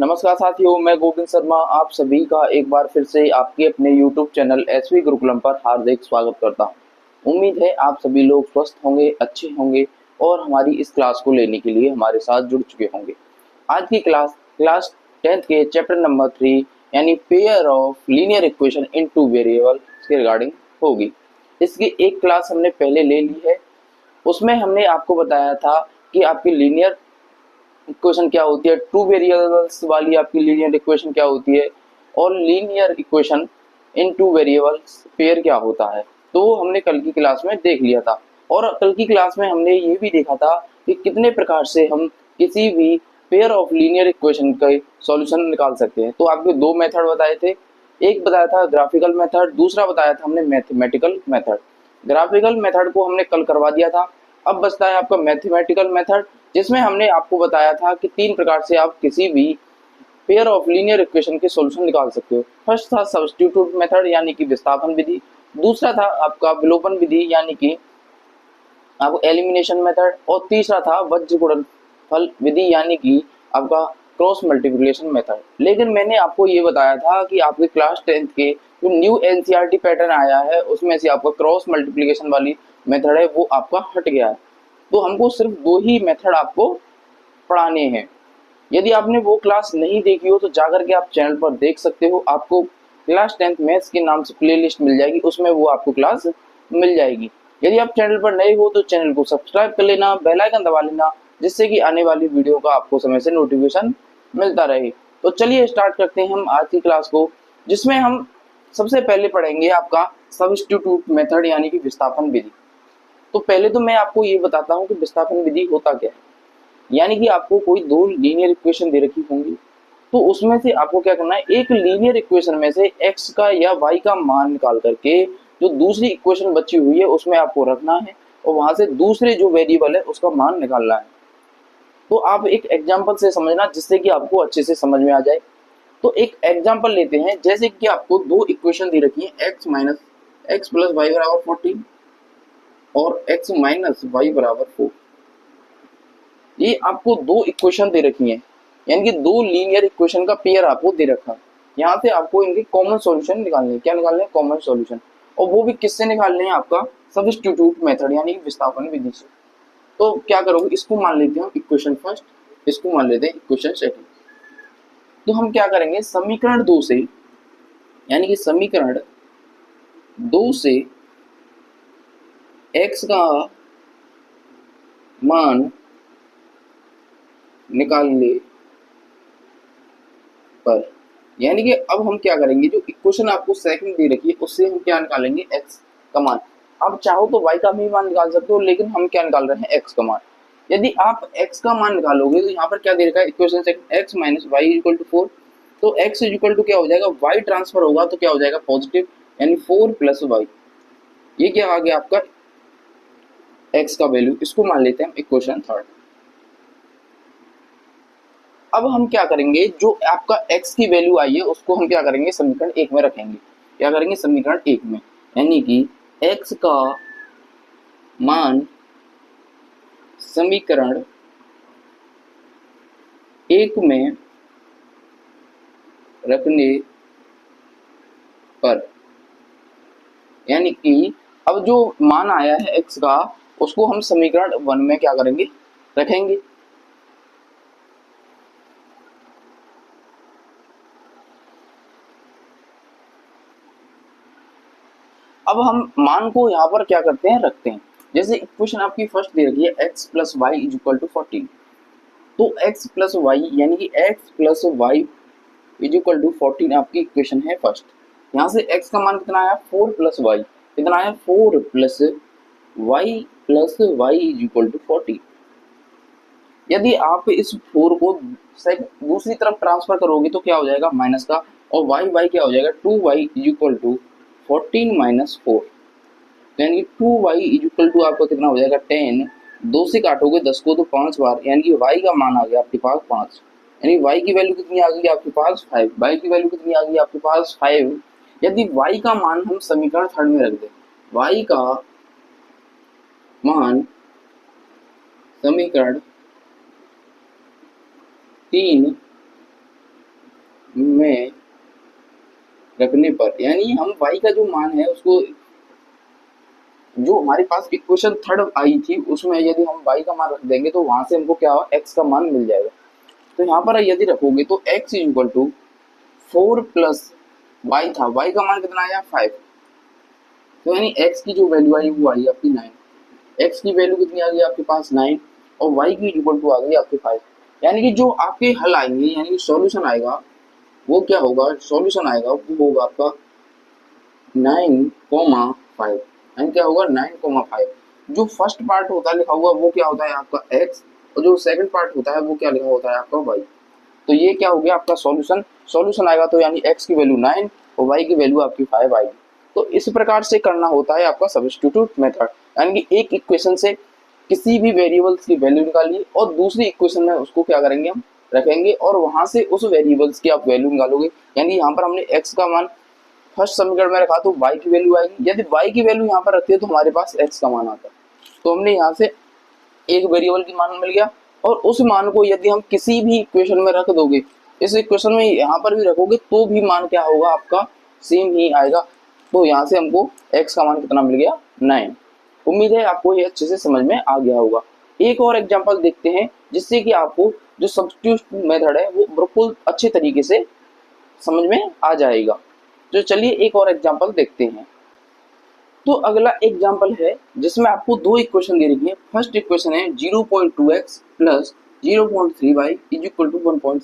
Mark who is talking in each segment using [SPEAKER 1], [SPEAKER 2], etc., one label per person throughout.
[SPEAKER 1] नमस्कार साथियों, मैं गोविंद शर्मा आप सभी का एक बार फिर से आपके अपने YouTube चैनल एसवी गुरुकुलम पर हार्दिक स्वागत करता हूं। उम्मीद है आप सभी लोग स्वस्थ होंगे, अच्छे होंगे और हमारी इस क्लास को लेने के लिए हमारे साथ जुड़ चुके होंगे। आज की क्लास 10th के चैप्टर नंबर 3 यानी pair of linear equation in two variable के रिगार्डिंग होगी। इसकी एक क्लास हमने पहले ले ली है। उसमें हमने आपको बताया था कि आपकी लीनियर इक्वेशन क्या होती है, टू वेरिएबल्स वाली आपकी लीनियर इक्वेशन क्या होती है और linear equation in two variables pair क्या होता है। तो वो हमने कल की क्लास में देख लिया था और कल की क्लास में हमने ये भी देखा था कि कितने प्रकार से हम किसी भी पेयर ऑफ लीनियर इक्वेशन का सॉल्यूशन निकाल सकते हैं। तो आपके दो मेथड बताए थे, एक बताया था ग्राफिकल मेथड, दूसरा बताया था हमने मैथमेटिकल मेथड। ग्राफिकल मेथड को हमने कल करवा दिया था। अब बचता है आपका मैथमेटिकल मेथड, जिसमें हमने आपको बताया था कि तीन प्रकार से आप किसी भी पेयर ऑफ लीनियर इक्वेशन के सॉल्यूशन निकाल सकते हो। फर्स्ट था सब्स्टिट्यूट मेथड यानी कि विस्थापन विधि, दूसरा था आपका विलोपन विधि यानी कि आपको एलिमिनेशन मेथड, और तीसरा था वज्र गुणनफल विधि यानी कि आपका क्रॉस मल्टीप्लिकेशन मेथड। लेकिन मैंने आपको ये बताया था कि आपके क्लास 10th के जो न्यू एनसीईआरटी पैटर्न आया है उसमें से आपका क्रॉस मल्टीप्लिकेशन वाली मेथड है वो आपका हट गया है। तो हमको सिर्फ दो ही मेथड आपको पढ़ाने हैं। यदि आपने वो क्लास नहीं देखी हो तो जाकर के आप चैनल पर देख सकते हो। आपको क्लास 10th मैथ्स के नाम से प्लेलिस्ट मिल जाएगी, उसमें वो आपको क्लास मिल जाएगी। यदि आप चैनल पर नए हो तो चैनल को सब्सक्राइब कर लेना, बेल आइकन दबा लेना, जिससे कि आने वाली वीडियो का आपको समय से नोटिफिकेशन मिलता रहे। तो चलिए स्टार्ट करते हैं हम आज की क्लास को, जिसमें हम सबसे पहले पढ़ेंगे आपका सब्स्टिट्यूट मेथड यानी कि विस्थापन विधि। तो पहले तो मैं आपको ये बताता हूँ कि विस्थापन विधि होता क्या है। यानी कि आपको कोई दो लीनियर इक्वेशन दे रखी होंगी, तो उसमें से आपको क्या करना है, एक लीनियर इक्वेशन में से x का या y का मान निकाल करके जो दूसरी इक्वेशन बची हुई है उसमें आपको रखना है और वहां से दूसरे जो वेरिएबल है उसका मान निकालना है। तो आप एक एग्जांपल से समझना जिससे कि आपको अच्छे से समझ में आ जाए। तो एक एग्जांपल लेते हैं, जैसे कि आपको दो इक्वेशन दे रखी है, x प्लस वाई बराबर 14 और x माइनस वाई बराबर 4। ये आपको दो इक्वेशन दे रखी हैं, यानी कि दो लीनियर इक्वेशन का पेयर आपको दे रखा है। यहाँ से आपको इनके कॉमन सॉल्यूशन निकालने हैं। क्या निकालने हैं? Common solution. और वो भी किससे निकालने हैं? आपका सब्स्टिट्यूट मेथड यानी कि विस्थापन विधि से। तो क्या करोगे, इसको मान लेते हैं इक्वेशन फर्स्ट, इसको मान लेते हैं इक्वेशन सेकंड। तो हम क्या करेंगे, समीकरण दो से यानी कि समीकरण दो से x का मान निकालने पर, यानी कि अब हम क्या करेंगे, जो इक्वेशन आपको सेकंड दे रखी है उससे हम क्या निकालेंगे, x का मान। आप चाहो तो y का भी मान निकाल सकते हो, लेकिन हम क्या निकाल रहे हैं, x का मान। यदि आप x का मान निकालोगे तो यहाँ पर क्या दे रखा है, equation second x minus y equal to 4। तो x इक्वल टू क्या हो जाएगा, y ट्रांसफर होगा तो क्या हो जाएगा, पॉजिटिव, यानी 4 प्लस वाई। ये क्या आ गया आपका x का वैल्यू। इसको मान लेते हैं हम इक्वेशन थर्ड। अब हम क्या करेंगे, जो आपका x की वैल्यू आई है उसको हम क्या करेंगे, समीकरण एक में रखेंगे। क्या करेंगे, समीकरण एक में, यानी कि x का मान समीकरण एक में रखने पर, यानी कि अब जो मान आया है x का उसको हम समीकरण वन में क्या करेंगे, रखेंगे। अब हम मान को यहाँ पर क्या करते हैं, रखते हैं। जैसे इक्वेशन आपकी फर्स्ट दे रखी है x plus y is equal to 14। तो x प्लस वाई यानी कि x plus y is equal to 14 आपकी इक्वेशन है फर्स्ट। यहाँ से x का मान कितना आया, 4 प्लस वाई। कितना आया, 4 plus y is equal to 14। यदि आप इस 4 को दूसरी तरफ ट्रांसफर करोगे तो क्या हो जाएगा, माइनस का, और y क्या हो जाएगा, 2y is equal to 14 minus 4। यानी कि 2y इज इक्वल टू आपका कितना हो जाएगा, 10। दो से काटोगे 10 को तो 5 बार, यानी कि y का मान आ गया आपके पास 5। यानी y की वैल्यू कितनी आ गई आपके पास, 5। y की वैल्यू कितनी आ गई आपके पास, 5। यदि y का मान हम समीकरण थर्ड में रख दें, y का मान समीकरण 3 रखने पर, यानी हम y का जो मान है उसको, जो हमारे पास इक्वेशन थर्ड आई थी उसमें यदि हम y का मान रख देंगे तो वहां से हमको क्या होगा, x का मान मिल जाएगा। तो यहाँ पर यदि रखोगे तो x is equal to 4 plus y था, y का मान कितना आया 5, तो यानी x की जो वैल्यू आई वो आई आपकी 9, x की वैल्यू कितनी आ गई आपके पास 9 और y की इक्वल टू आ गई आपके 5, यानी कि जो आपके हल आएंगे यानी कि सॉल्यूशन आएगा वो क्या होगा, सॉल्यूशन आएगा वो होगा आपका 9,5, यानी क्या होगा 9,5। जो फर्स्ट पार्ट होता है लिखा हुआ वो क्या होता है आपका x और जो सेकंड पार्ट होता है वो क्या लिखा होता है आपका y। तो ये क्या हो गया आपका सॉल्यूशन, सॉल्यूशन आएगा तो यानी x की वैल्यू 9 और y की वैल्यू आपकी 5 आएगी। तो इस प्रकार से करना होता है आपका सब्स्टिट्यूट मेथड, यानी कि एक इक्वेशन से किसी भी वेरिएबल्स की वैल्यू निकालिए और दूसरी इक्वेशन में उसको क्या करेंगे हम रखेंगे और वहां से उस वेरिएबल्स की आप वैल्यू निकालोगे। यानी यहाँ पर हमने x का मान फर्स्ट समीकरण में रखा तो y की वैल्यू आएगी, यदि y की वैल्यू यहाँ पर रखते हैं तो हमारे पास x का मान आता है। तो हमने यहाँ से एक वेरिएबल की मान मिल गया और उस मान को यदि हम किसी भी इक्वेशन में रख दोगे, इस इक्वेशन में यहाँ पर भी रखोगे तो भी मान क्या होगा आपका सेम ही आएगा। तो यहाँ से हमको x का मान कितना मिल गया 9। उम्मीद है आपको ये अच्छे से समझ में आ गया होगा। एक और एग्जांपल देखते हैं जिससे कि आपको जो सब्स्टिट्यूट मेथड है वो बिल्कुल अच्छे तरीके से समझ में आ जाएगा। तो चलिए एक और एग्जांपल देखते हैं। तो अगला एग्जांपल है जिसमें आपको दो इक्वेशन दे रखी है। फर्स्ट इक्वेशन है 0.2x plus 0.3y is equal to 1.3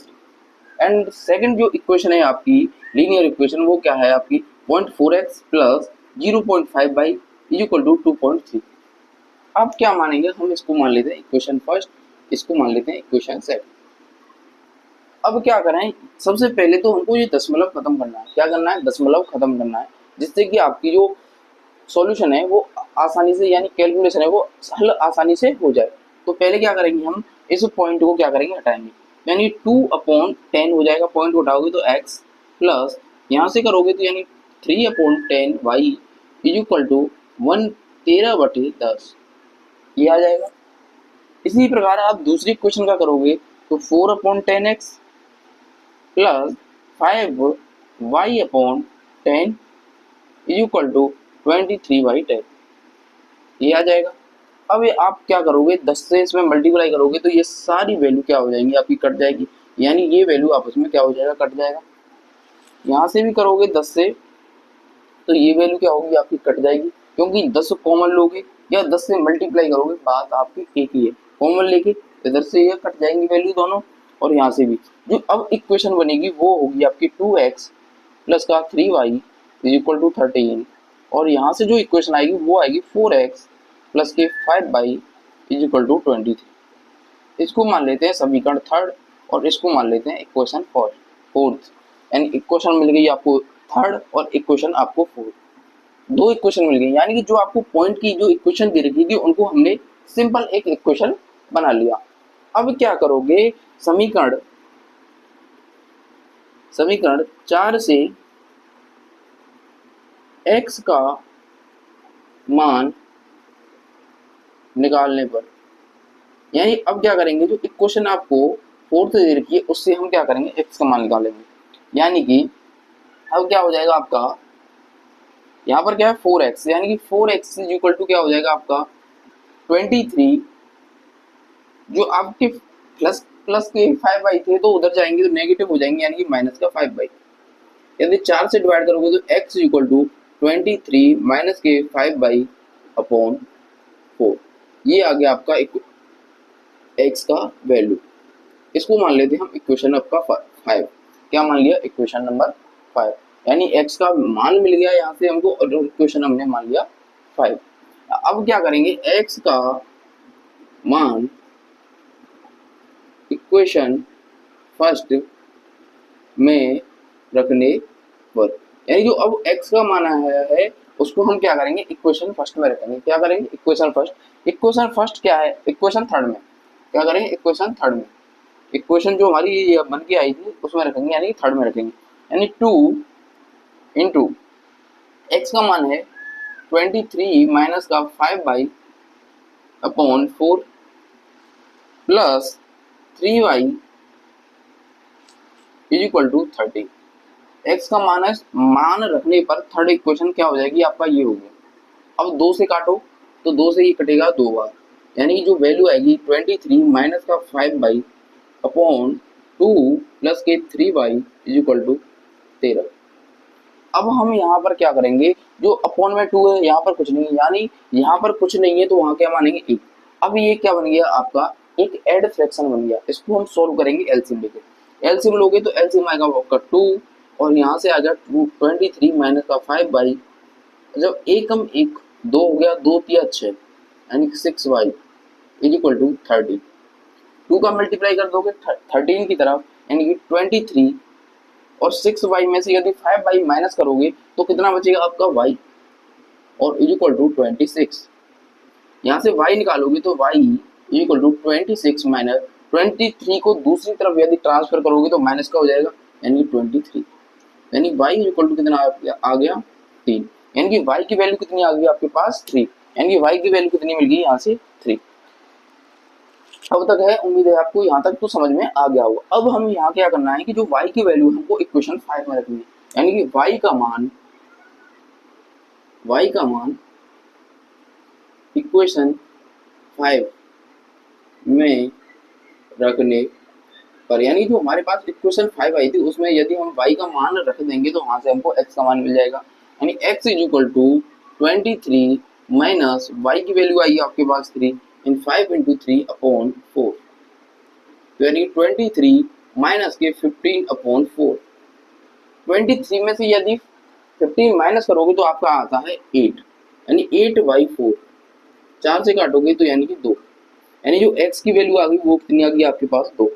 [SPEAKER 1] and second जो इक्वेशन है आपकी लीनियर इक्वेशन वो क्या है आपकी 0.4x plus 0.5y is equal to 2.3। अब क्या मानेंगे, हम इसको मान लेते हैं इक्वेशन फर्स्ट, इसको मान लेते हैं इक्वेशन सेकंड। अब क्या करें, सबसे पहले तो हमको ये दशमलव खत्म करना है। क्या करना है, दशमलव खत्म करना है, जिससे कि आपकी जो सॉल्यूशन है वो आसानी से, यानी कैलकुलेशन है वो हल आसानी से हो जाए। तो पहले क्या करेंगे, हम इस पॉइंट को क्या करेंगे हटाएंगे, यानी 2/10 हो जाएगा, पॉइंट को हटाओगे तो x प्लस यहाँ से करोगे तो यानी 3/10 y इज इक्वल टू 13/10 ये आ जाएगा। इसी प्रकार आप दूसरी क्वेश्चन का करोगे तो 4/10x plus 5y/10 is equal to 23/10 ये आ जाएगा। अब ये आप क्या करोगे, 10 से इसमें मल्टीप्लाई करोगे तो ये सारी वैल्यू क्या हो जाएंगी आपकी कट जाएगी, यानी ये वैल्यू आपस में क्या हो जाएगा कट जाएगा। यहाँ से भी करोगे 10 से तो ये वैल्यू क्या होगी आपकी कट जाएगी, क्योंकि 10 कॉमन लोगे या 10 से मल्टीप्लाई करोगे बात आपकी एक ही है, कॉमन लेके इधर से ये कट जाएंगी वैल्यू दोनों और यहाँ से भी। जो अब इक्वेशन बनेगी वो होगी आपकी 2x प्लस का 3y इज इक्वल टू 13 और यहाँ से जो इक्वेशन आएगी वो आएगी 4x प्लस के 5y इज इक्वल टू 23। इसको मान लेते हैं समीकरण थर्ड और इसको मान लेते हैं इक्वेशन फोर्थ, यानी इक्वेशन मिल गई आपको थर्ड और इक्वेशन आपको फोर्थ, दो इक्वेशन मिल गई। यानी कि जो आपको पॉइंट की जो इक्वेशन दे रखी थी उनको हमने सिंपल एक इक्वेशन बना लिया। अब क्या करोगे, समीकरण 4 से x का मान निकालने पर, यानी अब क्या करेंगे, जो इक्वेशन आपको फोर्थ दे रखी है उससे हम क्या करेंगे x का मान निकालेंगे। यानी कि अब क्या हो जाएगा आपका, यहाँ पर क्या है 4x, यानी कि 4x इज इक्वल टू क्या हो जाएगा आपका 23, जो आपके प्लस प्लस के 5y थे तो उधर जाएंगे तो नेगेटिव हो जाएंगे, यानी कि माइनस का 5y। यदि 4 से डिवाइड करोगे तो x is equal to 23 minus के 5y अपॉन 4 ये आ गया आपका x का वैल्यू। इसको मान लेते हैं हम इक्वेशन आपका 5, क्या मान लिया इक्वेशन नंबर 5, यानी x का मान मिल गया यहाँ से हमको और इक्वेशन हमने मान लिया 5। अब क्या करेंगे, x का मान इक्वेशन फर्स्ट में रखने पर, यानी जो अब x का मान आया है उसको हम क्या करेंगे इक्वेशन फर्स्ट में रखेंगे। क्या करेंगे इक्वेशन फर्स्ट क्या है इक्वेशन थर्ड में, क्या करेंगे इक्वेशन थर्ड में, इक्वेशन जो हमारी ये बन के आई थी उसमें रखेंगे, यानी थर्ड में रखेंगे। यानी 2 इंटू एक्स का मान है 23 माइनस का 5/4 plus 3y is equal to 30। x का मान रखने पर थर्ड इक्वेशन क्या हो जाएगी आपका, ये हो गया। अब 2 से काटो तो 2 से ये कटेगा 2 बार, यानी कि जो वैल्यू आएगी 23 माइनस का 5y अपॉन 2 प्लस के 3y इज इक्वल टू 13। अब हम यहाँ पर क्या करेंगे, जो अपॉन में 2 है यहाँ पर कुछ नहीं है, यानी यहाँ पर कुछ नहीं है तो वहाँ क्या मानेंगे 1। अब ये क्या बन गया आपका, एक एड फ्रैक्शन बन गया। इसको हम सोल्व करेंगे एलसीएम लेके। एलसीएम लोगे तो एलसीएम आएगा आपका 2 और यहाँ से आ गया 23 माइनस का 5y, जब एक हम एक 2 हो गया, 2 तिया 6 यानी 6y इज इक्वल टू 30। 2 का मल्टीप्लाई कर दोगे 13 की तरफ यानी कि 23 और 6y में से यदि 5y माइनस करोगे तो कितना बचेगा आपका y और इज इक्वल टू 26। यहाँ से y निकालोगे तो y is equal to 26 minus 23 को दूसरी तरफ यदि ट्रांसफर करोगे तो माइनस का हो जाएगा यानी 23, यानी y इज इक्वल टू कितना आ गया 3, यानी कि y की वैल्यू कितनी आ गई आपके पास 3, यानी कि y की वैल्यू कितनी मिल गई यहाँ से 3। अब तक है, उम्मीद है आपको यहाँ तक तो समझ में आ गया होगा। अब हम यहाँ क्या करना है कि जो y की वैल्यू हमको इक्वेशन 5 में रखनी है, यानी कि y का मान इक्वेशन 5 में रखने पर, यानी जो हमारे पास इक्वेशन 5 आई थी उसमें यदि हम y का मान रख देंगे तो वहां से हमको x का मान मिल जाएगा, यानी x is equal to 23 minus y की वैल्यू आई आपके पास 3 इन 5 इंटू 3 अपॉन 4, यानी 23 माइनस के 15 अपॉन 4। 23 में से यदि 15 माइनस करोगे तो आपका आता है 8, यानी 8/4। 4 से काटोगे तो यानी कि 2, यानी जो x की वैल्यू आ गई वो कितनी आ गई आपके पास 2।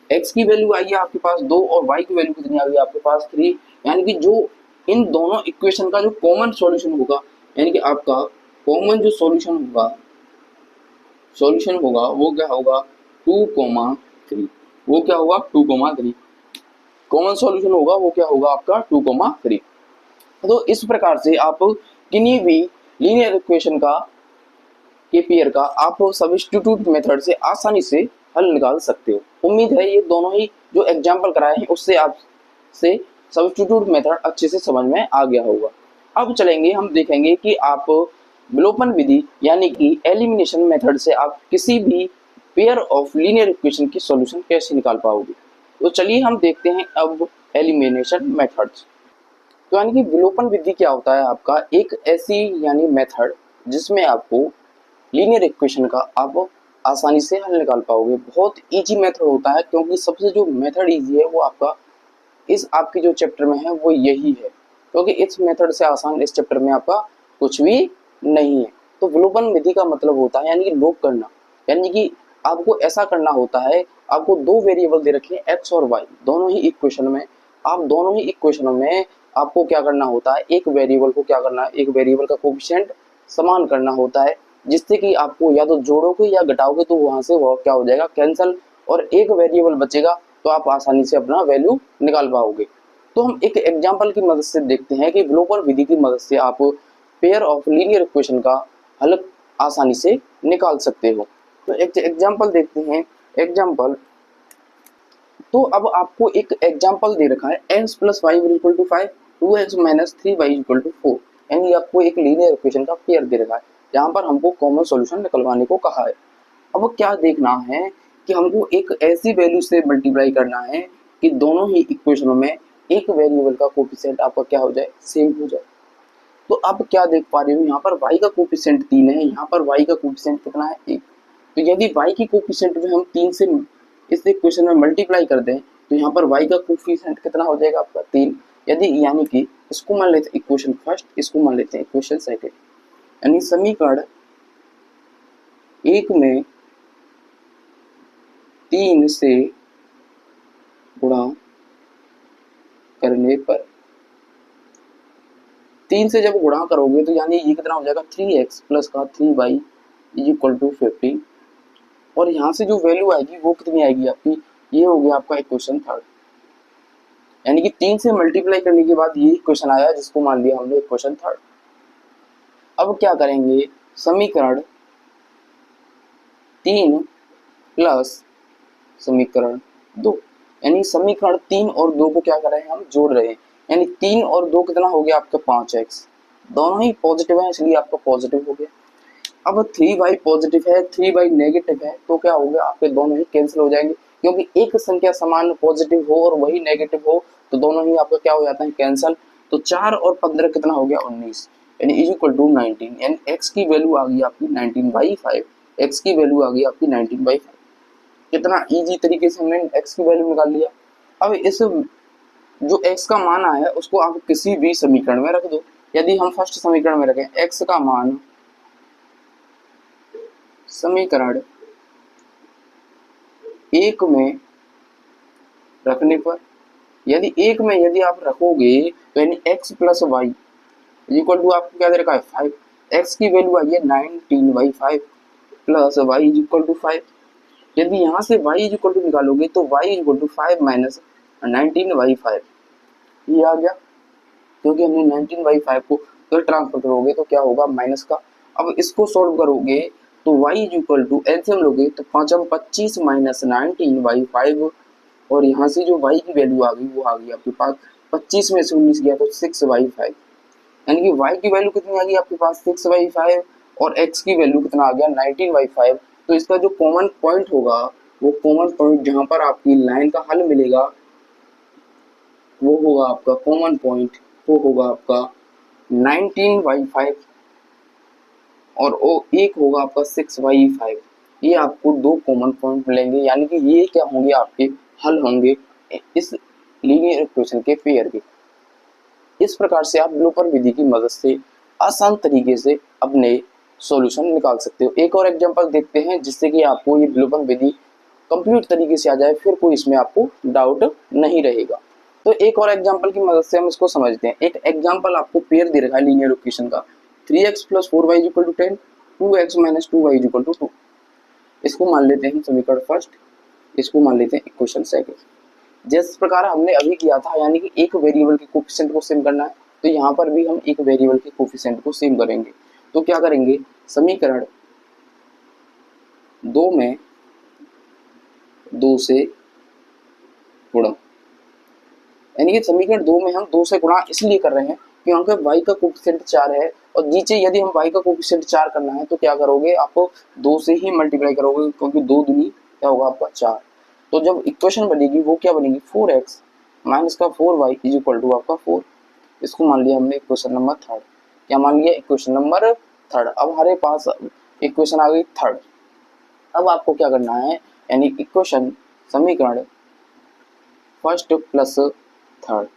[SPEAKER 1] x की वैल्यू आई है आपके पास 2 और y की वैल्यू कितनी आ गई आपके पास 3, यानी कि जो इन दोनों इक्वेशन का जो कॉमन सॉल्यूशन होगा, यानी कि आपका कॉमन जो सॉल्यूशन होगा वो क्या होगा 2,3। वो क्या होगा 2,3 कॉमन सॉल्यूशन होगा, वो क्या होगा आपका 2,3। तो इस प्रकार से आप किन्हीं भी लीनियर इक्वेशन का के पेयर का आप सब्स्टिट्यूट मेथड से आसानी से हल निकाल सकते हो। उम्मीद है ये दोनों ही जो एग्जाम्पल कराए हैं उससे आप से सब्स्टिट्यूट मेथड अच्छे से समझ में आ गया होगा। अब चलेंगे हम देखेंगे कि आप विलोपन विधि यानी कि एलिमिनेशन मेथड से आप किसी भी पेयर ऑफ लीनियर इक्वेशन की सॉल्यूशन कैसे निकाल पाओगे। तो चलिए हम देखते हैं अब एलिमिनेशन मेथड्स। तो यानी कि विलोपन विधि क्या होता है आपका, एक ऐसी यानी मेथड जिसमें आपको लीनियर इक्वेशन का आप आसानी से हल निकाल पाओगे। बहुत इजी मेथड होता है क्योंकि सबसे जो मेथड इजी है वो आपका इस आपके जो चैप्टर में है वो यही है, क्योंकि इस मेथड से आसान इस चैप्टर में आपका कुछ भी नहीं है। तो विलोपन विधि का मतलब होता है यानी कि लोप करना, यानी कि आपको ऐसा करना होता है, आपको दो वेरिएबल दे रखे हैं x और y दोनों ही इक्वेशन में, आप दोनों ही इक्वेशनों में आपको क्या करना होता है, एक वेरिएबल को क्या करना है, एक वेरिएबल का कोफिशिएंट समान करना होता है, जिससे कि आपको या तो जोड़ोगे या घटाओगे तो वहां से वो क्या हो जाएगा कैंसिल और एक वेरिएबल बचेगा, तो आप आसानी से अपना वैल्यू निकाल पाओगे। तो हम एक एग्जांपल की मदद से देखते हैं कि विलोपन विधि की मदद से आप पेयर ऑफ लीनियर इक्वेशन का हल आसानी से निकाल सकते हो। तो एक एग्जांपल देखते हैं। एग्जांपल, तो अब आपको एक एग्जांपल दे रखा है x + y = 5 2x - 3y = 4, यानी आपको एक लीनियर इक्वेशन का पेयर दे रखा है जहां पर हमको कॉमन सॉल्यूशन निकलवाने को कहा है। अब क्या देखना है कि हमको एक ऐसी वैल्यू से मल्टीप्लाई करना है कि दोनों ही इक्वेशनों में एक वेरिएबल का कोफिशिएंट आपका क्या हो जाए, सेम हो जाए। तो आप क्या देख पा रहे हो, यहाँ पर y का कोफिशिएंट 3 है, यहाँ पर y का कोफिशिएंट कितना है 1। तो यदि y की कोफिशिएंट जो हम 3 से इस इक्वेशन में मल्टीप्लाई कर दें तो यहाँ पर y का कोफिशिएंट कितना हो जाएगा आपका 3। यदि यानी कि इसको मान लेते हैं इक्वेशन फर्स्ट, इसको मान लेते हैं इक्वेशन सेकंड, यानी समीकरण 1 में 3 से गुणा करने पर, 3 से जब गुणा करोगे तो यानी ये कितना हो जाएगा 3x + का 3y = 15, और यहाँ से जो वैल्यू आएगी वो कितनी आएगी आपकी, ये हो गया आपका इक्वेशन थर्ड, यानी कि 3 से मल्टीप्लाई करने के बाद ये इक्वेशन आया जिसको मान लिया हमने इक्वेशन थर्ड। अब क्या करेंगे, समीकरण 3 प्लस समीकरण 2, यानी समीकरण 3 और 2 को क्या कर रहे हैं हम जोड़ रहे हैं, यानी 3 और 2 कितना हो गया आपका 5x, दोनों ही पॉजिटिव है इसलिए आपका पॉजिटिव हो गया। अब 3y पॉजिटिव है 3y नेगेटिव है तो क्या हो गया आपके दोनों ही कैंसिल हो जाएंगे, क्योंकि एक संख्या समान पॉजिटिव हो और वही नेगेटिव हो तो दोनों ही आपका क्या हो जाता है कैंसिल। तो 4 और 15 कितना हो गया 19, यानी इज इक्वल टू 19, यानी x की वैल्यू आ गई आपकी 19/5, x की वैल्यू आ गई आपकी 19/5। कितना इजी तरीके से हमने x की वैल्यू निकाल लिया। अब इस जो x का मान आया है उसको आप किसी भी समीकरण में रख दो। यदि हम फर्स्ट समीकरण में रखें x का मान समीकरण 1 में रखने पर, यदि 1 में यदि आप रखोगे तो यानी x plus y equal to आपको क्या दे रखा है 5, x की वैल्यू आई है 19/5 प्लस वाई इक्वल टू 5। यदि यहाँ से y इक्वल टू निकालोगे तो y इक्वल टू 5 माइनस 19/5 ये आ गया, क्योंकि हमने 19/5 को तो ट्रांसफर करोगे तो क्या होगा माइनस का। अब इसको सॉल्व करोगे तो y इक्वल टू एलसीएम लोगे तो 5 25 माइनस 19/5 और यहाँ से जो y की वैल्यू आ गई वो आ गई आपके पास 25 में से 19 गया तो 6/5, यानी कि y की वैल्यू कितनी आ गई आपके पास 6/5 और x की वैल्यू कितना आ गया 19/5। तो इसका जो कॉमन पॉइंट होगा वो कॉमन पॉइंट जहां पर आपकी लाइन का हल मिलेगा वो होगा आपका कॉमन पॉइंट, वो होगा आपका 19/5 और वो एक होगा आपका 6/5। ये आपको दो कॉमन पॉइंट मिलेंगे, यानी कि ये क्या होंगे आपके हल होंगे इस लीनियर इक्वेशन के पेयर के। इस प्रकार से आप विलोपन विधि की मदद से आसान तरीके से अपने सॉल्यूशन निकाल सकते हो। एक और एग्जांपल देखते हैं जिससे कि आपको ये विलोपन विधि कंप्लीट तरीके से आ जाए, फिर कोई इसमें आपको डाउट नहीं रहेगा। तो एक और एग्जांपल की मदद से हम इसको समझते हैं। एक एग्जांपल आपको पेयर दे रखा है लीनियर इक्वेशन का 3x + 4y = 10, 2x - 2y = 2। इसको मान लेते हैं समीकरण फर्स्ट, इसको मान लेते हैं इक्वेशन सेकंड। जिस प्रकार हमने अभी किया था, यानी कि एक वेरिएबल के कोफिशिएंट को सेम करना है, तो यहाँ पर भी हम एक वेरिएबल के कोफिशिएंट को सेम करेंगे। तो क्या करेंगे, समीकरण 2 में 2 से गुणा, यानी कि समीकरण 2 में हम 2 से गुणा इसलिए कर रहे हैं क्योंकि y का कोफिशिएंट 4 है और नीचे यदि हम y का कोफिशिएंट 4 करना है तो क्या करोगे, आप 2 से ही मल्टीप्लाई करोगे क्योंकि 2 दूनी क्या होगा आपका 4। तो जब इक्वेशन बनेगी वो क्या बनेगी 4x माइनस का 4y = आपका 4। इसको मान लिया हमने इक्वेशन नंबर थर्ड। क्या मान लिया, इक्वेशन नंबर थर्ड। अब हमारे पास इक्वेशन आ गई थर्ड। अब आपको क्या करना है, यानी इक्वेशन समीकरण फर्स्ट प्लस थर्ड,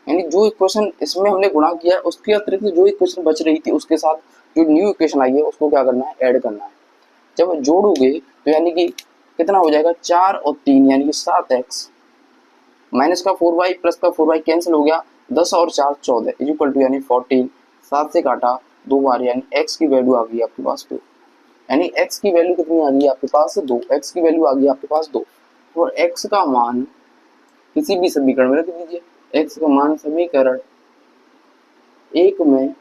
[SPEAKER 1] यानी जो इक्वेशन इसमें हमने गुणा किया है उसके अतिरिक्त जो इक्वेशन बच रही थी उसके साथ जो न्यू इक्वेशन आई है उसको क्या करना है, ऐड करना है। जब जोड़ोगे तो यानी कि कितना हो जाएगा 4 और 3 यानी कि 7x माइनस का 4y प्लस का 4y कैंसिल हो गया, 10 और 4 14 इक्वल टू यानी 14। 7 से काटा 2 बार यानी x की वैल्यू आ गई आपके पास 2, यानी x की वैल्यू कितनी आ गई आपके पास 2, x की वैल्यू आ गई आपके पास 2। और x का मान किसी भी समीकरण में रख दीजिए। x का मान समीकरण 1 में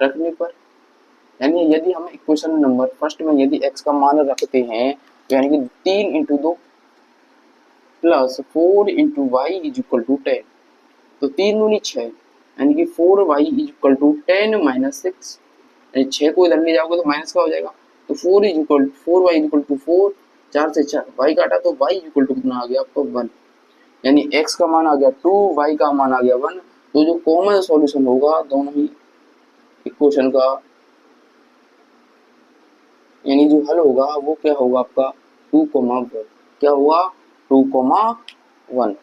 [SPEAKER 1] रखने पर, यानी यदि हम इक्वेशन नंबर फर्स्ट में यदि x का मान रखते हैं तो यानी कि 3 × 2 प्लस 4 × y = 10, तो 3 दूनी 6 यानी कि 4y = 10 - 6, यानी 6 को इधर ले जाओगे तो माइनस का हो जाएगा। तो 4y = 4, 4 से 4 y काटा तो y = कितना आ गया आपको 1, यानी x का मान आ गया 2, y का मान आ गया 1। तो जो कॉमन सॉल्यूशन होगा दोनों ही इक्वेशन का, यानी जो हल होगा वो क्या होगा आपका 2,1, क्या हुआ 2,1।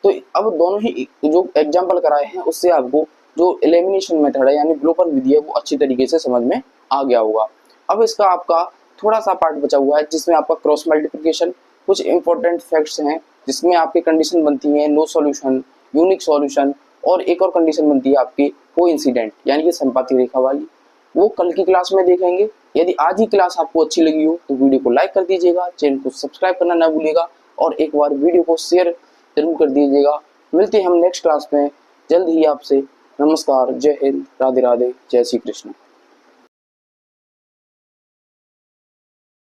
[SPEAKER 1] तो अब दोनों ही जो एग्जांपल कराए हैं उससे आपको जो एलिमिनेशन मेथड है यानी विलोपन विधि है वो अच्छी तरीके से समझ में आ गया होगा। अब इसका आपका थोड़ा सा पार्ट बचा हुआ है जिसमें आपका क्रॉस मल्टीप्लिकेशन, कुछ इंपॉर्टेंट फैक्ट्स हैं जिसमें आपकी कंडीशन बनती है नो सॉल्यूशन, यूनिक सॉल्यूशन, और एक और कंडीशन बनती है आपकी कोइंसिडेंट यानी कि संपाती रेखा वाली। वो कल की क्लास में देखेंगे। यदि आज ही क्लास आपको अच्छी लगी हो तो वीडियो को लाइक कर दीजिएगा, चैनल को सब्सक्राइब करना ना भूलिएगा और एक बार वीडियो को शेयर जरूर कर दीजिएगा। मिलते हैं हम नेक्स्ट क्लास में जल्द ही आपसे। नमस्कार, जय हिंद, राधे राधे, जय श्री कृष्ण।